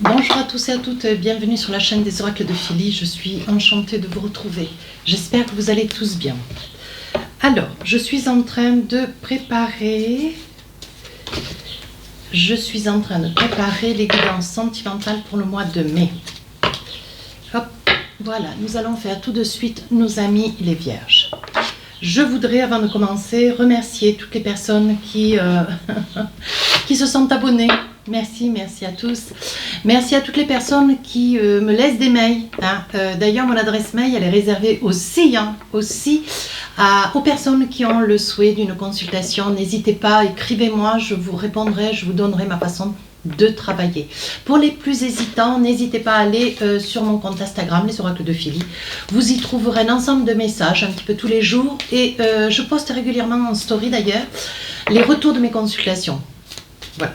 Bonjour à tous et à toutes, bienvenue sur la chaîne des oracles de Philly. Je suis enchantée de vous retrouver. J'espère que vous allez tous bien. Alors, je suis en train de préparer les guidances sentimentales pour le mois de mai. Hop, voilà, nous allons faire tout de suite nos amis les vierges. Je voudrais, avant de commencer, remercier toutes les personnes qui se sont abonnées. Merci à tous. Merci à toutes les personnes qui me laissent des mails. D'ailleurs, mon adresse mail, elle est réservée aussi aux personnes qui ont le souhait d'une consultation. N'hésitez pas, écrivez-moi, je vous répondrai, je vous donnerai ma façon de travailler. Pour les plus hésitants, n'hésitez pas à aller sur mon compte Instagram, les oracles de Philly. Vous y trouverez un ensemble de messages un petit peu tous les jours et je poste régulièrement en story d'ailleurs les retours de mes consultations. Voilà.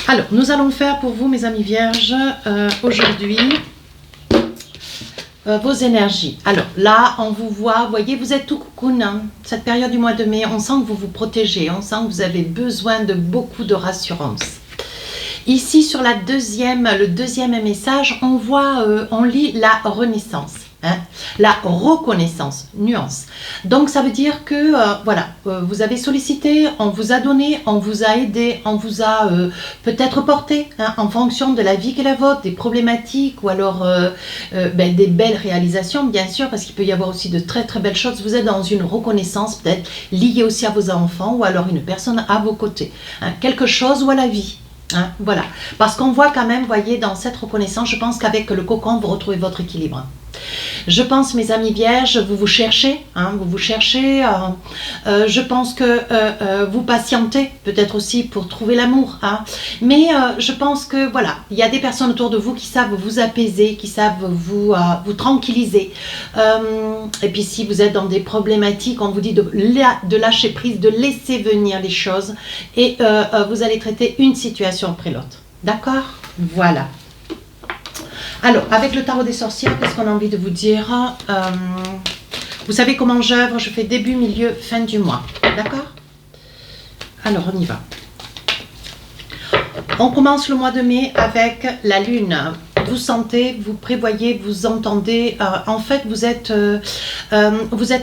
Alors, nous allons faire pour vous, mes amis vierges, aujourd'hui, vos énergies. Alors, là, on vous voit, vous voyez, vous êtes tout cocoon, hein. Cette période du mois de mai, on sent que vous vous protégez, on sent que vous avez besoin de beaucoup de rassurance. Ici, sur le deuxième message, on voit, on lit la renaissance. La reconnaissance, nuance. Donc ça veut dire que voilà, vous avez sollicité, on vous a donné, on vous a aidé, on vous a peut-être porté en fonction de la vie qu'est la vôtre, des problématiques ou alors des belles réalisations bien sûr, parce qu'il peut y avoir aussi de très très belles choses. Vous êtes dans une reconnaissance peut-être liée aussi à vos enfants ou alors une personne à vos côtés, quelque chose ou à la vie. Voilà, parce qu'on voit quand même, voyez, dans cette reconnaissance, je pense qu'avec le cocon, vous retrouvez votre équilibre. Je pense, mes amis vierges, vous vous cherchez, je pense que vous patientez peut-être aussi pour trouver l'amour, mais je pense que voilà, il y a des personnes autour de vous qui savent vous apaiser, qui savent vous tranquilliser, et puis si vous êtes dans des problématiques, on vous dit de lâcher prise, de laisser venir les choses, et vous allez traiter une situation après l'autre, d'accord? Voilà. Alors, avec le tarot des sorcières, qu'est-ce qu'on a envie de vous dire? Vous savez comment j'œuvre, je fais début, milieu, fin du mois. D'accord? Alors, on y va. On commence le mois de mai avec la lune. Vous sentez, vous prévoyez, vous entendez. En fait, vous êtes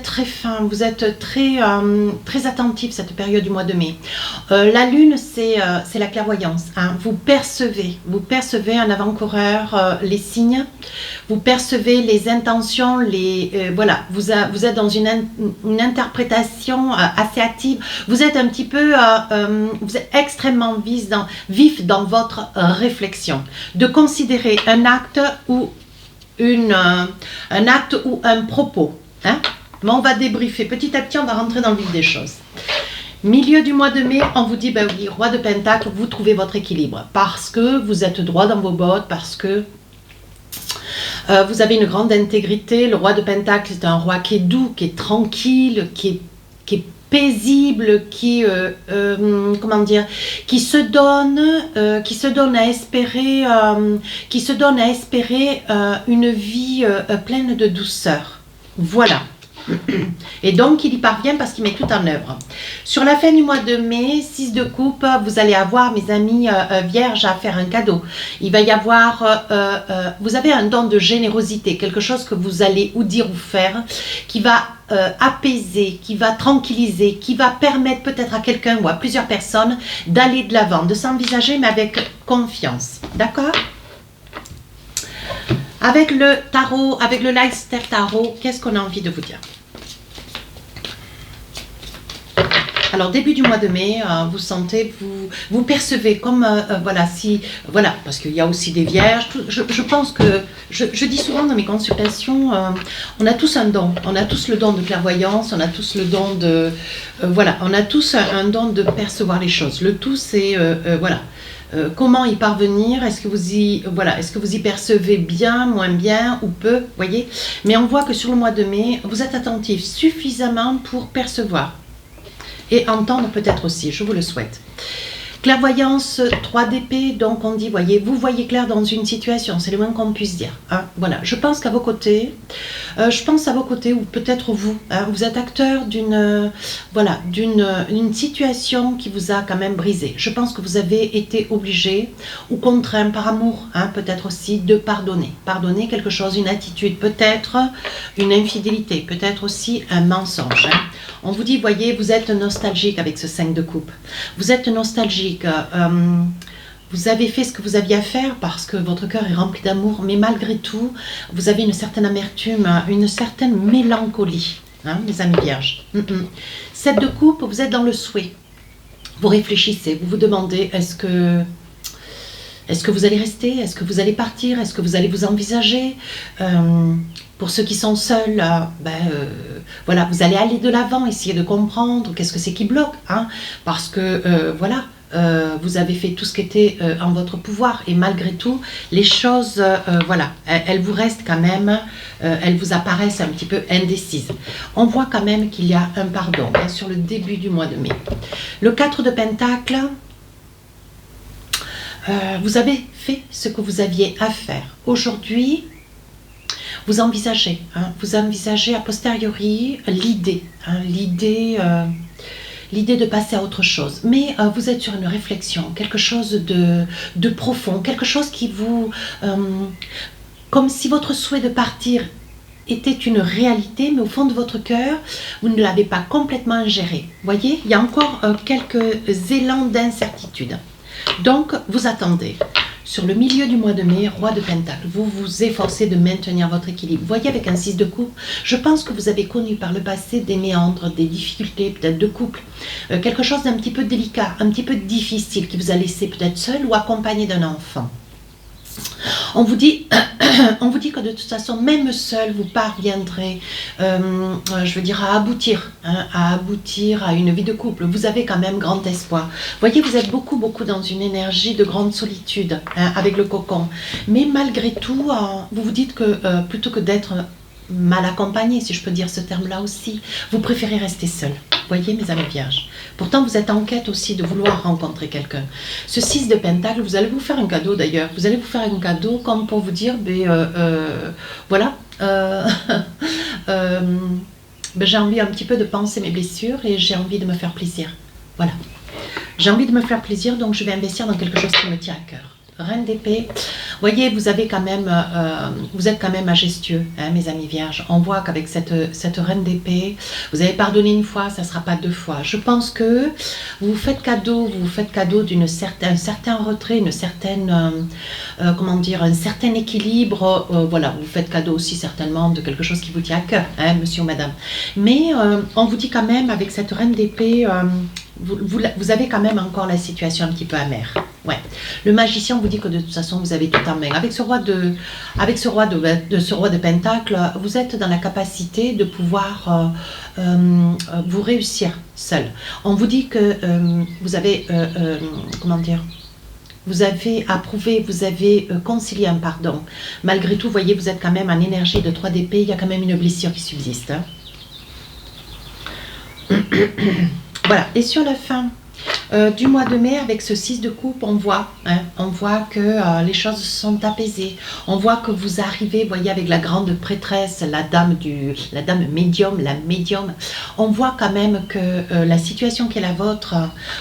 très fin, vous êtes très attentif cette période du mois de mai. La lune, c'est la clairvoyance. Vous percevez en avant-coureur les signes. Vous percevez les intentions, voilà. Vous êtes dans une interprétation assez active. Vous êtes un petit peu, vous êtes extrêmement vif dans votre réflexion. De considérer un acte ou un propos. Mais on va débriefer petit à petit, on va rentrer dans le vif des choses. Milieu du mois de mai, on vous dit, ben oui, roi de pentacle, vous trouvez votre équilibre. Parce que vous êtes droit dans vos bottes, parce que vous avez une grande intégrité. Le roi de pentacle, c'est un roi qui est doux, qui est tranquille, qui est paisible, qui se donne à espérer, une vie pleine de douceur. Voilà. Et donc il y parvient parce qu'il met tout en œuvre. Sur la fin du mois de mai, 6 de coupe, vous allez avoir, mes amis vierges, à faire un cadeau. Il va y avoir, vous avez un don de générosité, quelque chose que vous allez ou dire ou faire, qui va apaiser, qui va tranquilliser, qui va permettre peut-être à quelqu'un ou à plusieurs personnes d'aller de l'avant, de s'envisager mais avec confiance. D'accord ? Avec le tarot, avec le Leicester Tarot, qu'est-ce qu'on a envie de vous dire? Alors, début du mois de mai, vous sentez, vous percevez comme, voilà, parce qu'il y a aussi des vierges. Je pense que, je dis souvent dans mes consultations, on a tous un don. On a tous le don de clairvoyance, on a tous le don de, voilà, on a tous un don de percevoir les choses. Le tout, c'est, voilà. Comment y parvenir? Est-ce que vous y percevez bien, moins bien ou peu, voyez? Mais on voit que sur le mois de mai, vous êtes attentif suffisamment pour percevoir et entendre peut-être aussi, je vous le souhaite. Clairvoyance 3 d'épée, donc on dit, voyez, vous voyez clair dans une situation, c'est le moins qu'on puisse dire. Hein, voilà, je pense qu'à vos côtés, ou peut-être vous, hein, vous êtes acteur d'une voilà, d'une situation qui vous a quand même brisé. Je pense que vous avez été obligé ou contraint par amour, hein, peut-être aussi de pardonner. Pardonner quelque chose, une attitude, peut-être une infidélité, peut-être aussi un mensonge. Hein. On vous dit, voyez, vous êtes nostalgique avec ce 5 de coupe. Vous êtes nostalgique. Vous avez fait ce que vous aviez à faire parce que votre cœur est rempli d'amour, mais malgré tout, vous avez une certaine amertume, une certaine mélancolie, hein, mes amis vierges. 7 de coupe, vous êtes dans le souhait. Vous réfléchissez, vous vous demandez, est-ce que vous allez rester? Est-ce que vous allez partir? Est-ce que vous allez vous envisager? Pour ceux qui sont seuls, voilà, vous allez aller de l'avant, essayer de comprendre qu'est-ce que c'est qui bloque, hein, parce que voilà, vous avez fait tout ce qui était en votre pouvoir et malgré tout, les choses, voilà, elles vous restent quand même, elles vous apparaissent un petit peu indécises. On voit quand même qu'il y a un pardon hein, sur le début du mois de mai. Le 4 de Pentacle, vous avez fait ce que vous aviez à faire. Aujourd'hui, vous envisagez a posteriori l'idée, hein, l'idée de passer à autre chose. Mais vous êtes sur une réflexion, quelque chose de profond, quelque chose qui vous... comme si votre souhait de partir était une réalité, mais au fond de votre cœur, vous ne l'avez pas complètement ingéré. Vous voyez, il y a encore quelques élans d'incertitude. Donc, vous attendez. Sur le milieu du mois de mai, roi de Pentacle, vous vous efforcez de maintenir votre équilibre. Vous voyez, avec un 6 de coupe, je pense que vous avez connu par le passé des méandres, des difficultés peut-être de couple, quelque chose d'un petit peu délicat, un petit peu difficile, qui vous a laissé peut-être seul ou accompagné d'un enfant. On vous dit que de toute façon, même seul, vous parviendrez, je veux dire, à aboutir à une vie de couple. Vous avez quand même grand espoir. Vous voyez, vous êtes beaucoup dans une énergie de grande solitude hein, avec le cocon. Mais malgré tout, vous vous dites que plutôt que d'être mal accompagné, si je peux dire ce terme-là aussi, vous préférez rester seul. Vous voyez, mes amis vierges. Pourtant, vous êtes en quête aussi de vouloir rencontrer quelqu'un. Ce 6 de Pentacle, vous allez vous faire un cadeau d'ailleurs. Vous allez vous faire un cadeau comme pour vous dire, voilà, j'ai envie un petit peu de penser mes blessures et j'ai envie de me faire plaisir. Voilà. J'ai envie de me faire plaisir, donc je vais investir dans quelque chose qui me tient à cœur. Reine d'épée, vous voyez, vous avez quand même, vous êtes quand même majestueux, hein, mes amis vierges. On voit qu'avec cette reine d'épée, vous avez pardonné une fois, ça ne sera pas deux fois. Je pense que vous vous faites cadeau d'un certain retrait, une certaine, comment dire, un certain équilibre. Voilà, vous faites cadeau aussi certainement de quelque chose qui vous tient à cœur, hein, monsieur ou madame. Mais on vous dit quand même, avec cette reine d'épée, vous avez quand même encore la situation un petit peu amère. Ouais. Le magicien vous dit que de toute façon vous avez tout en main. Avec ce roi de Pentacle, vous êtes dans la capacité de pouvoir vous réussir seul. On vous dit que vous avez comment dire, vous avez approuvé, vous avez concilié un pardon. Malgré tout, vous voyez, vous êtes quand même en énergie de 3 d'épée, il y a quand même une blessure qui subsiste. Hein. Voilà, et sur la fin du mois de mai, avec ce 6 de coupe, on voit que les choses sont apaisées. On voit que vous arrivez, vous voyez, avec la grande prêtresse, la dame médium, la médium. On voit quand même que la situation qui est la vôtre,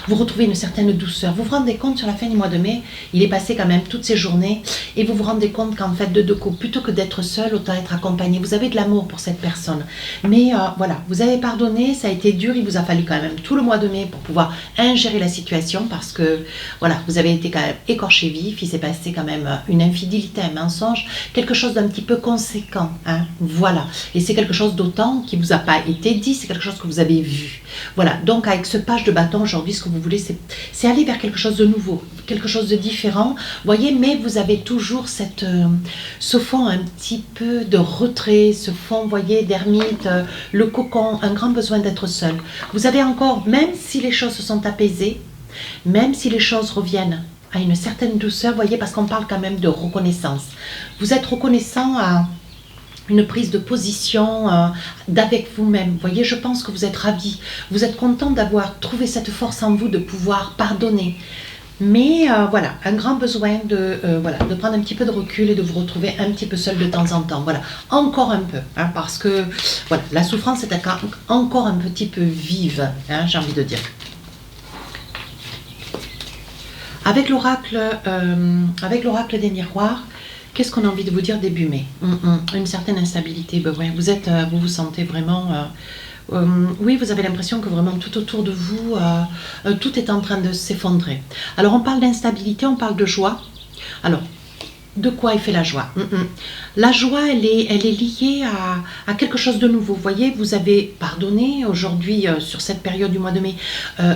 vous retrouvez une certaine douceur. Vous vous rendez compte, sur la fin du mois de mai, il est passé quand même toutes ces journées, et vous vous rendez compte qu'en fait, de deux coups, plutôt que d'être seul, autant être accompagné. Vous avez de l'amour pour cette personne. Mais voilà, vous avez pardonné, ça a été dur, il vous a fallu quand même tout le mois de mai pour pouvoir ingérer la situation, parce que voilà, vous avez été quand même écorché vif, il s'est passé quand même une infidélité, un mensonge, quelque chose d'un petit peu conséquent, hein, voilà, et c'est quelque chose d'autant qui vous a pas été dit, c'est quelque chose que vous avez vu, voilà. Donc avec ce page de bâton aujourd'hui, ce que vous voulez, c'est aller vers quelque chose de nouveau, quelque chose de différent, voyez, mais vous avez toujours ce fond un petit peu de retrait, ce fond, voyez, d'ermite, le cocon, un grand besoin d'être seul. Vous avez encore, même si les choses se sont apaisées, même si les choses reviennent à une certaine douceur, voyez, parce qu'on parle quand même de reconnaissance. Vous êtes reconnaissant à une prise de position d'avec vous-même. Voyez, je pense que vous êtes ravi. Vous êtes content d'avoir trouvé cette force en vous de pouvoir pardonner. Mais voilà, un grand besoin voilà, de prendre un petit peu de recul et de vous retrouver un petit peu seul de temps en temps. Voilà, encore un peu, hein, parce que voilà, la souffrance est encore un petit peu vive, hein, j'ai envie de dire. Avec l'oracle des miroirs, qu'est-ce qu'on a envie de vous dire début mai? Une certaine instabilité. Ben ouais, vous vous sentez vraiment... oui, vous avez l'impression que vraiment tout autour de vous, tout est en train de s'effondrer. Alors on parle d'instabilité, on parle de joie. Alors, de quoi est fait la joie? La joie, elle est liée à quelque chose de nouveau. Vous voyez, vous avez pardonné aujourd'hui sur cette période du mois de mai.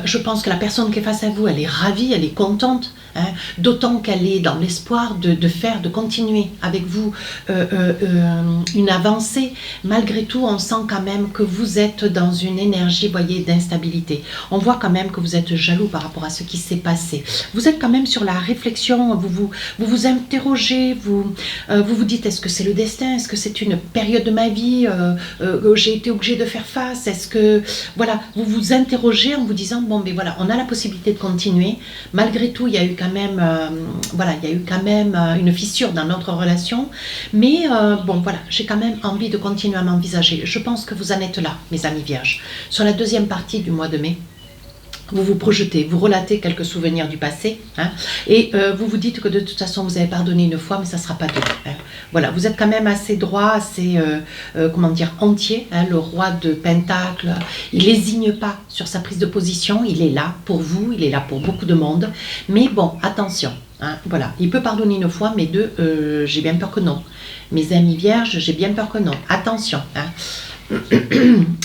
Je pense que la personne qui est face à vous, elle est ravie, elle est contente. Hein, d'autant qu'elle est dans l'espoir de continuer avec vous une avancée. Malgré tout, on sent quand même que vous êtes dans une énergie, voyez, d'instabilité. On voit quand même que vous êtes jaloux par rapport à ce qui s'est passé. Vous êtes quand même sur la réflexion, vous vous interrogez, vous vous dites, est-ce que c'est le destin? Est-ce que c'est une période de ma vie que j'ai été obligée de faire face? Est-ce que, voilà, vous vous interrogez en vous disant, bon, ben voilà, on a la possibilité de continuer. Malgré tout, il y a eu quand même, voilà, il y a eu quand même une fissure dans notre relation. Mais bon, voilà, j'ai quand même envie de continuer à m'envisager. Je pense que vous en êtes là, mes amis vierges. Sur la deuxième partie du mois de mai, vous vous projetez, vous relatez quelques souvenirs du passé, hein, et vous vous dites que de toute façon vous avez pardonné une fois, mais ça ne sera pas deux. Hein. Voilà, vous êtes quand même assez droit, assez, comment dire, entier. Hein, le roi de Pentacle, il lésigne pas sur sa prise de position, il est là pour vous, il est là pour beaucoup de monde. Mais bon, attention, hein, voilà, il peut pardonner une fois, mais deux, j'ai bien peur que non. Mes amis vierges, j'ai bien peur que non. Attention, hein.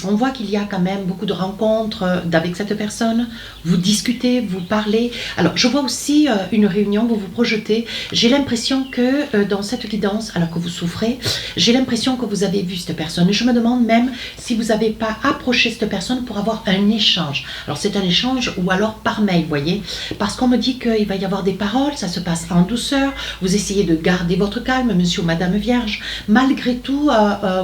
On voit qu'il y a quand même beaucoup de rencontres avec cette personne, vous discutez, vous parlez. Alors je vois aussi une réunion, vous vous projetez. J'ai l'impression que dans cette guidance, alors que vous souffrez, j'ai l'impression que vous avez vu cette personne. Et je me demande même si vous n'avez pas approché cette personne pour avoir un échange. Alors c'est un échange ou alors par mail, vous voyez. Parce qu'on me dit qu'il va y avoir des paroles, ça se passe en douceur. Vous essayez de garder votre calme, monsieur ou madame vierge. Malgré tout,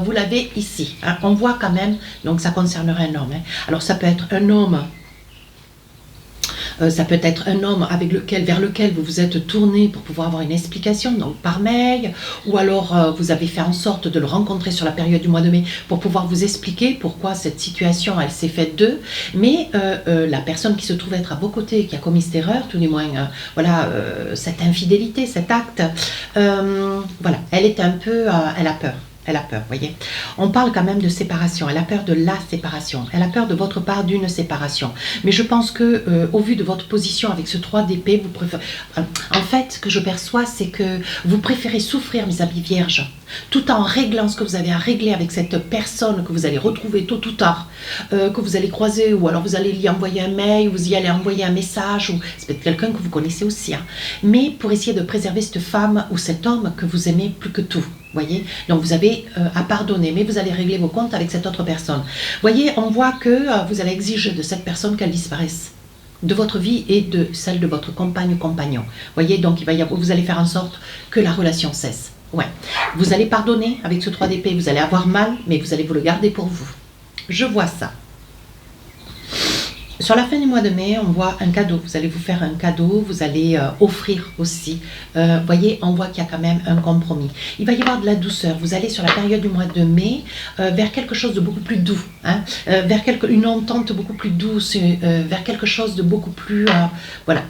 vous l'avez ici. Hein. On voit quand même, donc ça concernerait un homme. Hein. Alors ça peut être un homme, vers lequel vous vous êtes tourné pour pouvoir avoir une explication, donc par mail, ou alors vous avez fait en sorte de le rencontrer sur la période du mois de mai pour pouvoir vous expliquer pourquoi cette situation elle s'est faite d'eux. Mais la personne qui se trouve être à vos côtés, qui a commis cette erreur, tout du moins, voilà, cette infidélité, cet acte, voilà, elle est un peu, elle a peur. Elle a peur, voyez. On parle quand même de séparation. Elle a peur de la séparation. Elle a peur de votre part d'une séparation. Mais je pense que, au vu de votre position avec ce 3 d'épée, vous préférez... En fait, ce que je perçois, c'est que vous préférez souffrir, mes amis vierges, tout en réglant ce que vous avez à régler avec cette personne que vous allez retrouver tôt ou tard, que vous allez croiser, ou alors vous allez lui envoyer un mail, ou vous y allez envoyer un message, ou c'est peut-être quelqu'un que vous connaissez aussi. Hein. Mais pour essayer de préserver cette femme ou cet homme que vous aimez plus que tout. Voyez, donc vous avez à pardonner, mais vous allez régler vos comptes avec cette autre personne. Voyez, on voit que vous allez exiger de cette personne qu'elle disparaisse de votre vie et de celle de votre compagne ou compagnon. Voyez, donc vous allez faire en sorte que la relation cesse. Ouais. Vous allez pardonner avec ce 3 d'épée, vous allez avoir mal, mais vous allez vous le garder pour vous. Je vois ça. Sur la fin du mois de mai, on voit un cadeau. Vous allez vous faire un cadeau, vous allez offrir aussi. Voyez, on voit qu'il y a quand même un compromis. Il va y avoir de la douceur. Vous allez sur la période du mois de mai vers quelque chose de beaucoup plus doux, hein, vers une entente beaucoup plus douce, vers quelque chose de beaucoup plus... voilà.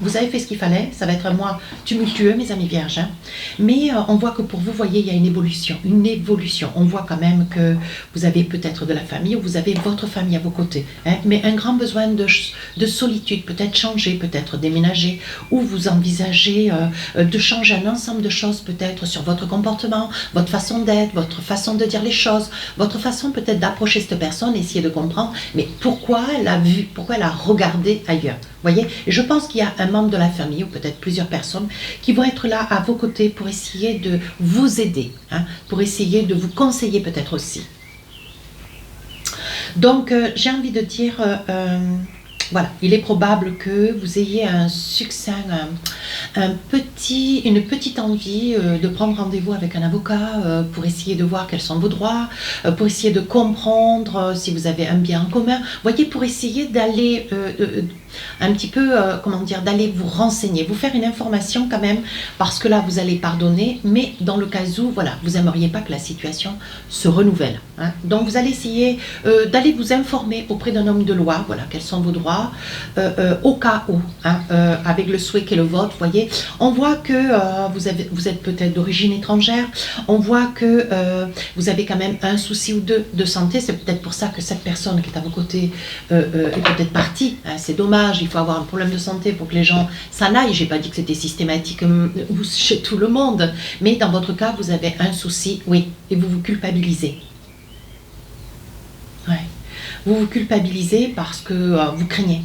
Vous avez fait ce qu'il fallait. Ça va être un mois tumultueux, mes amis vierges. Hein. Mais on voit que pour vous, voyez, il y a une évolution. Une évolution. On voit quand même que vous avez peut-être de la famille ou vous avez votre famille à vos côtés. Hein, mais un grand besoin de solitude, peut-être changer, peut-être déménager, ou vous envisagez de changer un ensemble de choses peut-être sur votre comportement, votre façon d'être, votre façon de dire les choses, votre façon peut-être d'approcher cette personne, essayer de comprendre, mais pourquoi elle a vu, pourquoi elle a regardé ailleurs. Voyez, et je pense qu'il y a un membre de la famille, ou peut-être plusieurs personnes, qui vont être là à vos côtés pour essayer de vous aider, hein, pour essayer de vous conseiller peut-être aussi. Donc, j'ai envie de dire, voilà, il est probable que vous ayez un succès, une petite envie de prendre rendez-vous avec un avocat pour essayer de voir quels sont vos droits, pour essayer de comprendre si vous avez un bien en commun. Voyez, pour essayer d'aller un petit peu, comment dire, d'aller vous renseigner, vous faire une information quand même, parce que là, vous allez pardonner, mais dans le cas où, voilà, vous n'aimeriez pas que la situation se renouvelle. Hein. Donc, vous allez essayer d'aller vous informer auprès d'un homme de loi, voilà, quels sont vos droits, au cas où, hein, avec le souhait qu'est le vôtre, vous voyez. On voit que vous êtes peut-être d'origine étrangère, on voit que vous avez quand même un souci ou deux de santé, c'est peut-être pour ça que cette personne qui est à vos côtés est peut-être partie, hein. C'est dommage, il faut avoir un problème de santé pour que les gens s'en aillent, j'ai pas dit que c'était systématique chez tout le monde, mais dans votre cas, vous avez un souci, oui, et vous vous culpabilisez. Ouais. Vous vous culpabilisez parce que vous craignez.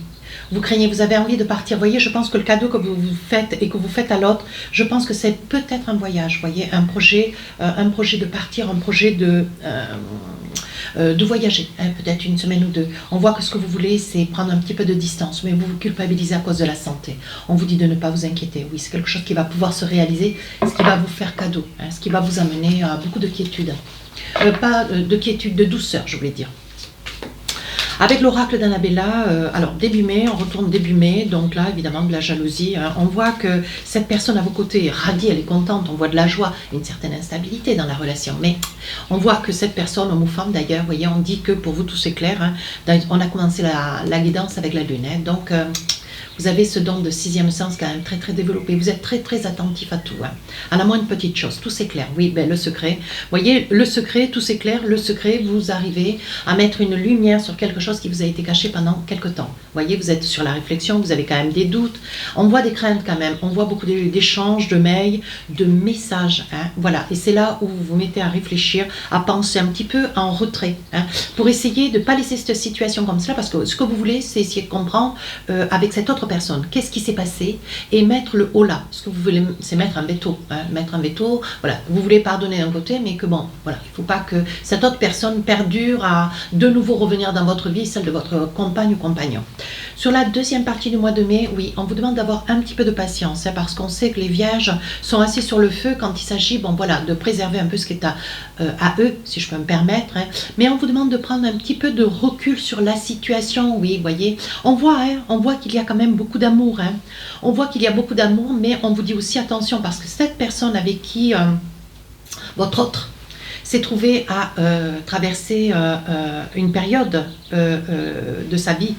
Vous craignez, vous avez envie de partir. Vous voyez, je pense que le cadeau que vous faites et que vous faites à l'autre, je pense que c'est peut-être un voyage, vous voyez, un projet de partir, un projet de voyager, hein, peut-être une semaine ou deux. On voit que ce que vous voulez, c'est prendre un petit peu de distance, mais vous vous culpabilisez à cause de la santé. On vous dit de ne pas vous inquiéter. Oui, c'est quelque chose qui va pouvoir se réaliser, ce qui va vous faire cadeau, hein, ce qui va vous amener à beaucoup de quiétude. Pas de quiétude, de douceur, je voulais dire. Avec l'oracle d'Annabella, alors début mai, on retourne début mai, donc là évidemment de la jalousie, hein. On voit que cette personne à vos côtés est ravie, elle est contente, on voit de la joie, une certaine instabilité dans la relation, mais on voit que cette personne, homme ou femme d'ailleurs, vous voyez, on dit que pour vous tout c'est clair, hein. On a commencé la guidance avec la lune, hein, donc vous avez ce don de sixième sens quand même très très développé. Vous êtes très très attentif à tout. Hein. À la moindre petite chose, tout s'éclaire. Oui, ben, le secret. Vous voyez, le secret, tout s'éclaire. Le secret, vous arrivez à mettre une lumière sur quelque chose qui vous a été caché pendant quelque temps. Vous voyez, vous êtes sur la réflexion, vous avez quand même des doutes. On voit des craintes quand même. On voit beaucoup d'échanges, de mails, de messages. Hein. Voilà, et c'est là où vous vous mettez à réfléchir, à penser un petit peu en retrait. Hein, pour essayer de ne pas laisser cette situation comme cela, parce que ce que vous voulez, c'est essayer de comprendre avec cette autre personne, qu'est-ce qui s'est passé et mettre le haut là. Ce que vous voulez, c'est mettre un veto. Hein, mettre un veto, voilà, vous voulez pardonner d'un côté, mais que bon, voilà, il ne faut pas que cette autre personne perdure à de nouveau revenir dans votre vie, celle de votre compagne ou compagnon. Sur la deuxième partie du mois de mai, oui, on vous demande d'avoir un petit peu de patience, hein, parce qu'on sait que les vierges sont assis sur le feu quand il s'agit, bon voilà, de préserver un peu ce qui est à eux, si je peux me permettre, hein, mais on vous demande de prendre un petit peu de recul sur la situation, oui, voyez, on voit qu'il y a quand même beaucoup d'amour, hein. On voit qu'il y a beaucoup d'amour, mais on vous dit aussi attention, parce que cette personne avec qui votre autre s'est trouvé à traverser une période de sa vie,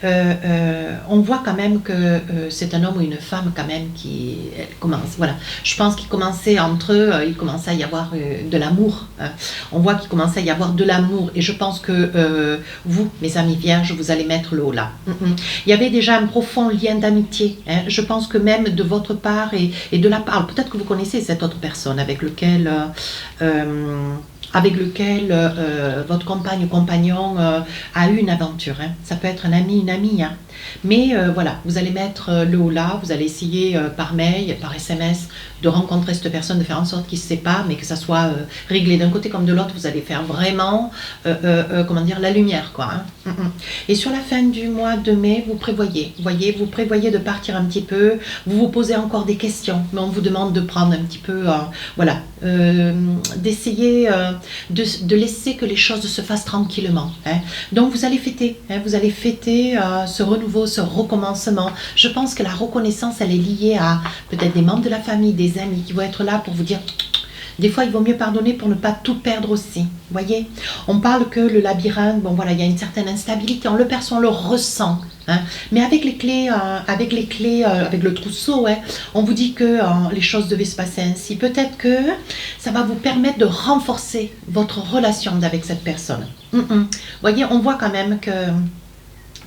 on voit quand même que c'est un homme ou une femme quand même qui commence, voilà, je pense qu'il commençait entre eux, il commençait à y avoir de l'amour, hein. On voit qu'il commençait à y avoir de l'amour, et je pense que vous, mes amis vierges, vous allez mettre le haut là. Il y avait déjà un profond lien d'amitié, hein. Je pense que même de votre part et de la part, peut-être que vous connaissez cette autre personne avec lequel votre compagne ou compagnon a eu une aventure, hein. Ça peut être un ami, une amie, hein. Mais voilà, vous allez mettre le haut là, vous allez essayer par mail, par SMS, de rencontrer cette personne, de faire en sorte qu'ils ne se séparent, mais que ça soit réglé d'un côté comme de l'autre. Vous allez faire vraiment, comment dire, la lumière, quoi, hein. Et sur la fin du mois de mai, vous prévoyez, vous prévoyez de partir un petit peu, vous vous posez encore des questions, mais on vous demande de prendre un petit peu, voilà, d'essayer de laisser que les choses se fassent tranquillement, hein. Donc vous allez fêter, hein, vous allez fêter ce renouveau, ce recommencement. Je pense que la reconnaissance, elle est liée à peut-être des membres de la famille, des amis qui vont être là pour vous dire... Des fois, il vaut mieux pardonner pour ne pas tout perdre aussi. Vous voyez, on parle que le labyrinthe, bon voilà, il y a une certaine instabilité, on le perçoit, on le ressent. Hein. Mais avec les clés, avec le trousseau, ouais, on vous dit que les choses devaient se passer ainsi. Peut-être que ça va vous permettre de renforcer votre relation avec cette personne. Vous voyez, on voit quand même que...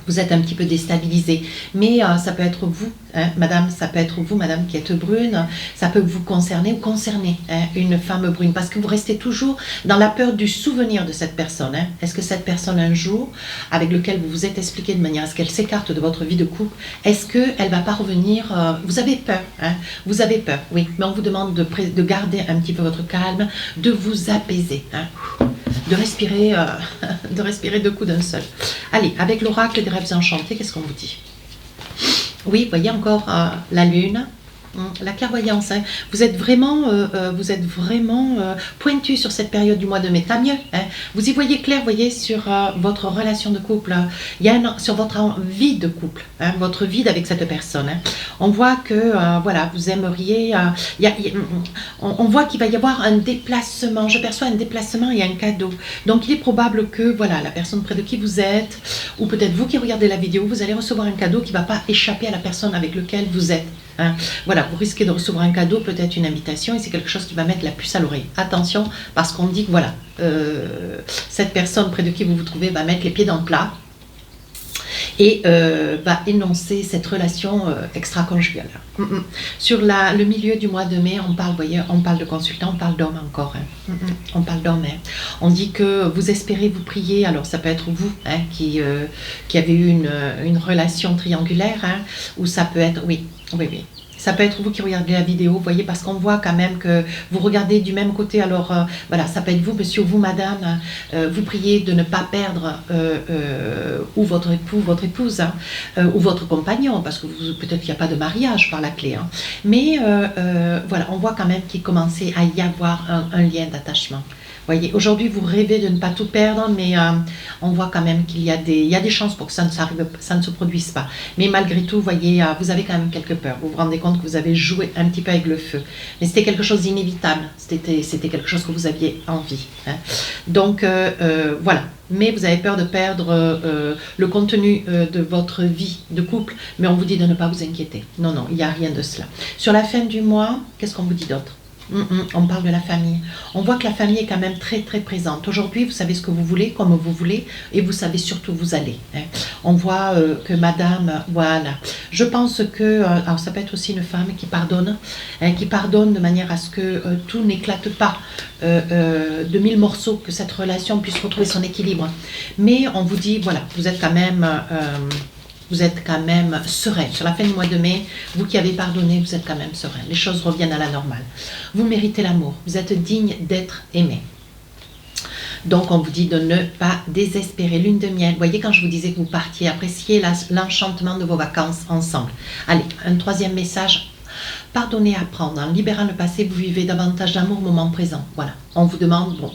vous êtes un petit peu déstabilisé, mais ça peut être vous, hein, madame, ça peut être vous, madame, qui êtes brune, ça peut vous concerner ou concerner, hein, une femme brune, parce que vous restez toujours dans la peur du souvenir de cette personne. Hein. Est-ce que cette personne, un jour, avec lequel vous vous êtes expliqué de manière à ce qu'elle s'écarte de votre vie de couple, est-ce qu'elle ne va pas revenir, vous avez peur, hein, vous avez peur, oui, mais on vous demande de garder un petit peu votre calme, de vous apaiser, hein, de respirer deux coups d'un seul. Allez, avec l'oracle des rêves enchantés, qu'est-ce qu'on vous dit? Oui, vous voyez encore la lune, La clairvoyance, hein. Vous êtes vraiment, pointu sur cette période du mois de mai. Tant mieux. Hein. Vous y voyez clair, voyez, sur votre relation de couple. Il y a sur votre vie de couple, hein, votre vie avec cette personne. Hein. On voit que, voilà, vous aimeriez... on voit qu'il va y avoir un déplacement. Je perçois un déplacement et un cadeau. Donc, il est probable que, voilà, la personne près de qui vous êtes, ou peut-être vous qui regardez la vidéo, vous allez recevoir un cadeau qui ne va pas échapper à la personne avec laquelle vous êtes. Hein. Voilà, vous risquez de recevoir un cadeau, peut-être une invitation, et c'est quelque chose qui va mettre la puce à l'oreille. Attention, parce qu'on dit que voilà, cette personne près de qui vous vous trouvez va mettre les pieds dans le plat et va énoncer cette relation extra-conjugale. Sur le milieu du mois de mai, on parle, voyez, on parle de consultant, on parle d'homme encore. Hein. On parle d'homme. Hein. On dit que vous espérez, vous priez, alors ça peut être vous hein, qui avez eu une relation triangulaire, hein, ou ça peut être, oui. Ça peut être vous qui regardez la vidéo, vous voyez, parce qu'on voit quand même que vous regardez du même côté. Alors, voilà, ça peut être vous, monsieur, ou vous, madame. Vous priez de ne pas perdre ou votre époux, votre épouse, hein, ou votre compagnon, parce que peut-être qu'il n'y a pas de mariage par la clé. Hein. Mais, voilà, on voit quand même qu'il commençait à y avoir un lien d'attachement. Voyez, aujourd'hui, vous rêvez de ne pas tout perdre, mais on voit quand même qu'il y a des chances pour que ça ne se produise pas. Mais malgré tout, voyez, vous avez quand même quelques peurs. Vous vous rendez compte que vous avez joué un petit peu avec le feu. Mais c'était quelque chose d'inévitable. C'était quelque chose que vous aviez envie. Hein. Donc, voilà. Mais vous avez peur de perdre le contenu de votre vie de couple. Mais on vous dit de ne pas vous inquiéter. Non, non, il n'y a rien de cela. Sur la fin du mois, qu'est-ce qu'on vous dit d'autre ? On parle de la famille. On voit que la famille est quand même très très présente. Aujourd'hui, vous savez ce que vous voulez, comme vous voulez, et vous savez surtout où vous allez. Hein. On voit que madame, voilà. Je pense que, alors ça peut être aussi une femme qui pardonne de manière à ce que tout n'éclate pas de 1000 morceaux, que cette relation puisse retrouver son équilibre. Mais on vous dit, voilà, vous êtes quand même... vous êtes quand même serein. Sur la fin du mois de mai, vous qui avez pardonné, vous êtes quand même serein. Les choses reviennent à la normale. Vous méritez l'amour. Vous êtes digne d'être aimé. Donc, on vous dit de ne pas désespérer. Lune de miel. Vous voyez, quand je vous disais que vous partiez, appréciez l'enchantement de vos vacances ensemble. Allez, un troisième message. Pardonnez, apprendre. En libérant le passé, vous vivez davantage d'amour au moment présent. Voilà. On vous demande, bon,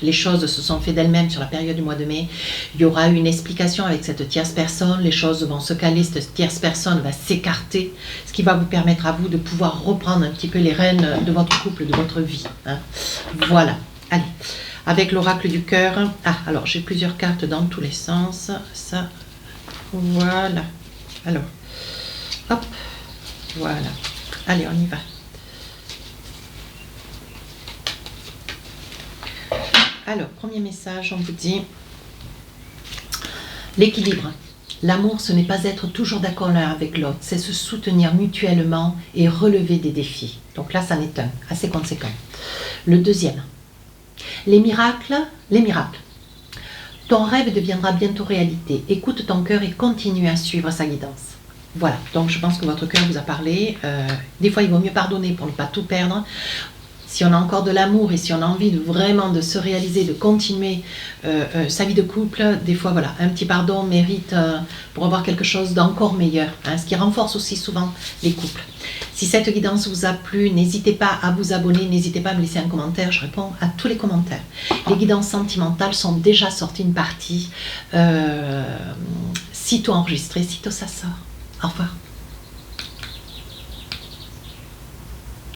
les choses se sont faites d'elles-mêmes sur la période du mois de mai. Il y aura une explication avec cette tierce personne. Les choses vont se caler. Cette tierce personne va s'écarter. Ce qui va vous permettre à vous de pouvoir reprendre un petit peu les rênes de votre couple, de votre vie. Hein. Voilà. Allez. Avec l'oracle du cœur. Ah, alors, j'ai plusieurs cartes dans tous les sens. Ça. Voilà. Alors. Hop. Voilà. Allez, on y va. Alors, premier message, on vous dit l'équilibre. L'amour, ce n'est pas être toujours d'accord l'un avec l'autre, c'est se soutenir mutuellement et relever des défis. Donc là, ça en est un, assez conséquent. Le deuxième, les miracles. Ton rêve deviendra bientôt réalité. Écoute ton cœur et continue à suivre sa guidance. Voilà, donc je pense que votre cœur vous a parlé. Des fois, il vaut mieux pardonner pour ne pas tout perdre. Si on a encore de l'amour et si on a envie vraiment de se réaliser, de continuer sa vie de couple, des fois, voilà, un petit pardon mérite pour avoir quelque chose d'encore meilleur, hein, ce qui renforce aussi souvent les couples. Si cette guidance vous a plu, n'hésitez pas à vous abonner, n'hésitez pas à me laisser un commentaire, je réponds à tous les commentaires. Les guidances sentimentales sont déjà sorties une partie, sitôt enregistrées, sitôt ça sort. Au revoir.